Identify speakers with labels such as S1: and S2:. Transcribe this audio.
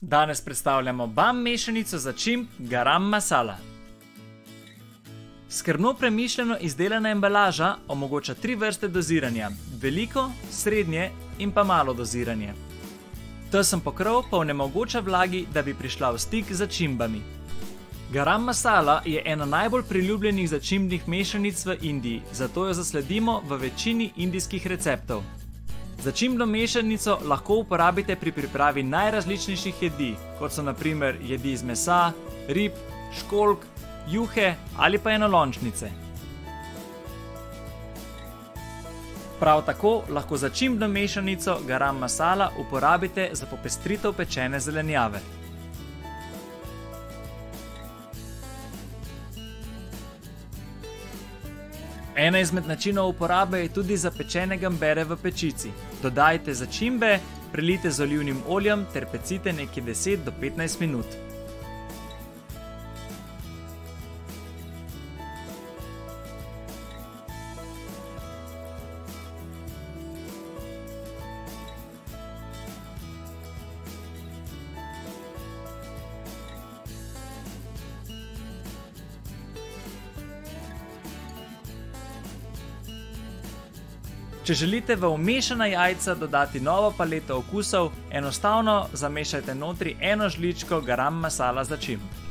S1: Danes predstavljamo bam mešanico začimb garam masala. Skrbno premišljeno izdelana embalaža omogoča 3 vrste doziranja: veliko, srednje in pa malo doziranje. Tesen pokrov pa onemogoča vlagi, da bi prišla v stik z začimbami. Garam masala je ena najbolj priljubljenih začimbnih mešanic v Indiji, zato jo zasledimo v večini indijskih receptov. Začimbno mešanico lahko uporabite pri pripravi najrazličnejših jedi, kot so na primer jedi iz mesa, rib, školjk, juhe ali pa enolončnice. Prav tako lahko začimbno mešanico garam masala uporabite za popestritev pečene zelenjave. Ena izmed načinov uporabe je tudi za pečene gambere v pečici. Dodajte začimbe, prelijte z olivnim oljem ter pecite nekje 10 do 15 minut. Če želite v vmešana jajca dodati novo paleto okusov, enostavno zamešajte notri eno žličko garam masala začimb.